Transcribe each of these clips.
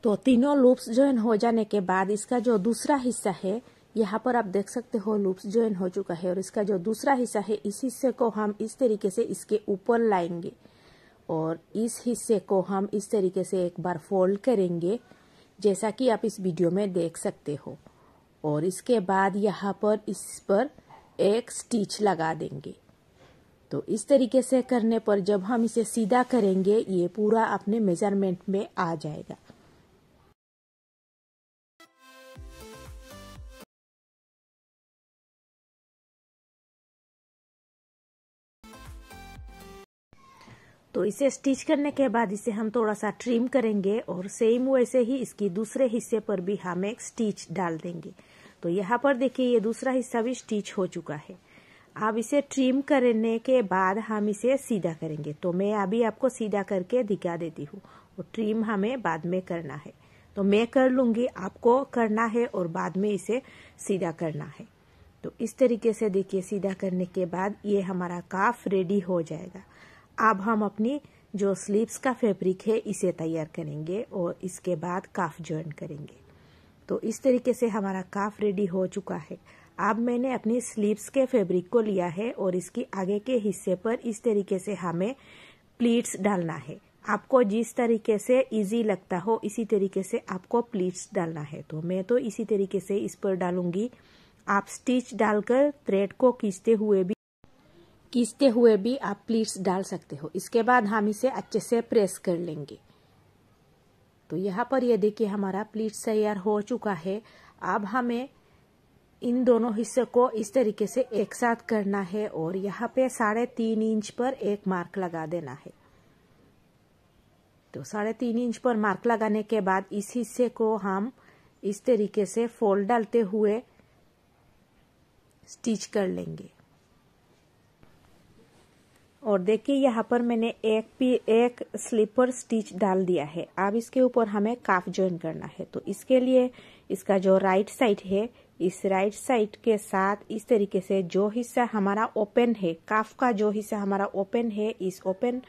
तो तीनों loops join हो जाने के बाद इसका जो दूसरा हिस्सा है, यहाँ पर आप देख सकते हो लूप्स ज्वाइन हो चुका है। और इसका जो दूसरा हिस्सा है, इस हिस्से को हम इस तरीके से इसके ऊपर लाएंगे और इस हिस्से को हम इस तरीके से एक बार फोल्ड करेंगे, जैसा कि आप इस वीडियो में देख सकते हो। और इसके बाद यहाँ पर इस पर एक स्टिच लगा देंगे। तो इस तरीके से करने पर जब हम इसे सीधा करेंगे, ये पूरा अपने मेजरमेंट में आ जाएगा। तो इसे स्टिच करने के बाद इसे हम थोड़ा सा ट्रिम करेंगे और सेम वैसे ही इसकी दूसरे हिस्से पर भी हम एक स्टिच डाल देंगे। तो यहाँ पर देखिए ये दूसरा हिस्सा भी स्टिच हो चुका है। अब इसे ट्रिम करने के बाद हम इसे सीधा करेंगे। तो मैं अभी आपको सीधा करके दिखा देती हूँ और ट्रिम हमें बाद में करना है। तो मैं कर लूंगी, आपको करना है और बाद में इसे सीधा करना है। तो इस तरीके से देखिए सीधा करने के बाद ये हमारा काफ रेडी हो जाएगा। अब हम अपनी जो स्लीव्स का फैब्रिक है इसे तैयार करेंगे और इसके बाद काफ ज्वाइन करेंगे। तो इस तरीके से हमारा काफ रेडी हो चुका है। अब मैंने अपनी स्लीव्स के फैब्रिक को लिया है और इसकी आगे के हिस्से पर इस तरीके से हमें प्लीट्स डालना है। आपको जिस तरीके से इजी लगता हो इसी तरीके से आपको प्लीट्स डालना है। तो मैं तो इसी तरीके से इस पर डालूंगी। आप स्टिच डालकर थ्रेड को खींचते हुए भी आप प्लीट्स डाल सकते हो। इसके बाद हम इसे अच्छे से प्रेस कर लेंगे। तो यहाँ पर ये देखिए हमारा प्लीट्स तैयार हो चुका है। अब हमें इन दोनों हिस्सों को इस तरीके से एक साथ करना है और यहाँ पे 3.5 इंच पर एक मार्क लगा देना है। तो 3.5 इंच पर मार्क लगाने के बाद इस हिस्से को हम इस तरीके से फोल्ड डालते हुए स्टिच कर लेंगे। और देखिए यहाँ पर मैंने एक स्लीपर स्टिच डाल दिया है। अब इसके ऊपर हमें काफ ज्वाइन करना है। तो इसके लिए इसका जो राइट साइड है, इस राइट साइड के साथ इस तरीके से जो हिस्सा हमारा ओपन है, काफ का जो हिस्सा हमारा ओपन है, इस ओपन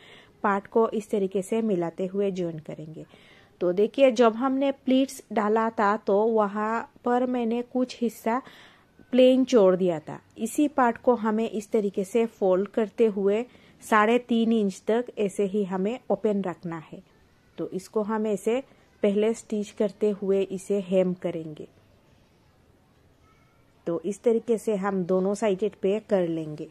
पार्ट को इस तरीके से मिलाते हुए ज्वाइन करेंगे। तो देखिए जब हमने प्लीट्स डाला था तो वहां पर मैंने कुछ हिस्सा प्लेन छोड़ दिया था। इसी पार्ट को हमें इस तरीके से फोल्ड करते हुए 3.5 इंच तक ऐसे ही हमें ओपन रखना है। तो इसको हम ऐसे पहले स्टिच करते हुए इसे हेम करेंगे। तो इस तरीके से हम दोनों साइड पे कर लेंगे।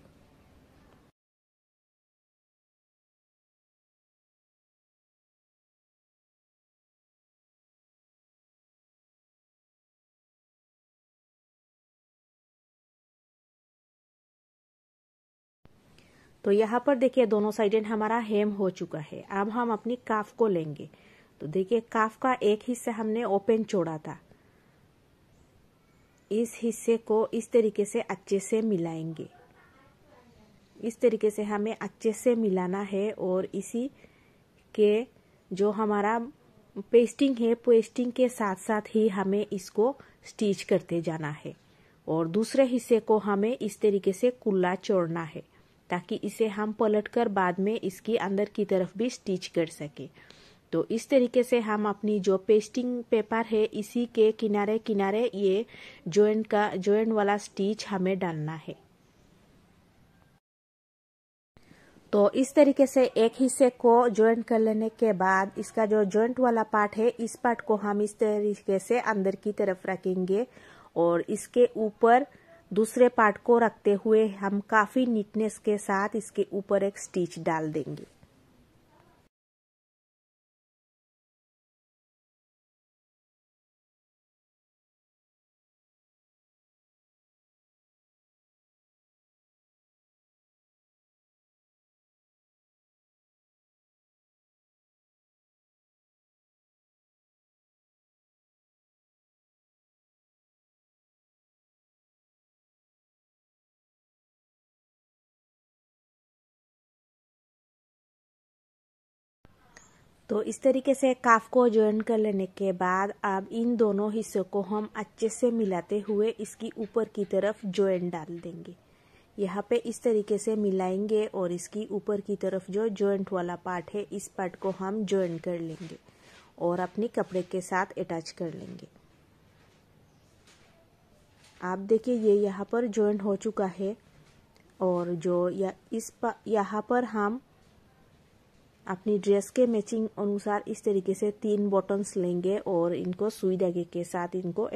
तो यहाँ पर देखिए दोनों साइड हमारा हेम हो चुका है। अब हम अपनी काफ को लेंगे। तो देखिए काफ का एक हिस्सा हमने ओपन छोड़ा था, इस हिस्से को इस तरीके से अच्छे से मिलाएंगे। इस तरीके से हमें अच्छे से मिलाना है और इसी के जो हमारा पेस्टिंग है, पेस्टिंग के साथ साथ ही हमें इसको स्टिच करते जाना है। और दूसरे हिस्से को हमें इस तरीके से कुल्ला छोड़ना है ताकि इसे हम पलटकर बाद में इसकी अंदर की तरफ भी स्टिच कर सके। तो इस तरीके से हम अपनी जो पेस्टिंग पेपर है इसी के किनारे किनारे ये जॉइंट वाला स्टिच हमें डालना है। तो इस तरीके से एक हिस्से को जॉइंट कर लेने के बाद इसका जो जॉइंट वाला पार्ट है, इस पार्ट को हम इस तरीके से अंदर की तरफ रखेंगे और इसके ऊपर दूसरे पार्ट को रखते हुए हम काफी नीटनेस के साथ इसके ऊपर एक स्टिच डाल देंगे। तो इस तरीके से काफ को ज्वाइन कर लेने के बाद अब इन दोनों हिस्सों को हम अच्छे से मिलाते हुए इसकी ऊपर की तरफ ज्वाइन डाल देंगे। यहाँ पे इस तरीके से मिलाएंगे और इसकी ऊपर की तरफ जो जॉइंट वाला पार्ट है इस पार्ट को हम ज्वाइन कर लेंगे। और अपनी कपड़े के साथ अटैच कर लेंगे। आप देखिए ये यहाँ पर जॉइंट हो चुका है और जो यहाँ पर हम अपनी ड्रेस के मैचिंग अनुसार इस तरीके से 3 बटन्स लेंगे और इनको सुई धागे के साथ इनको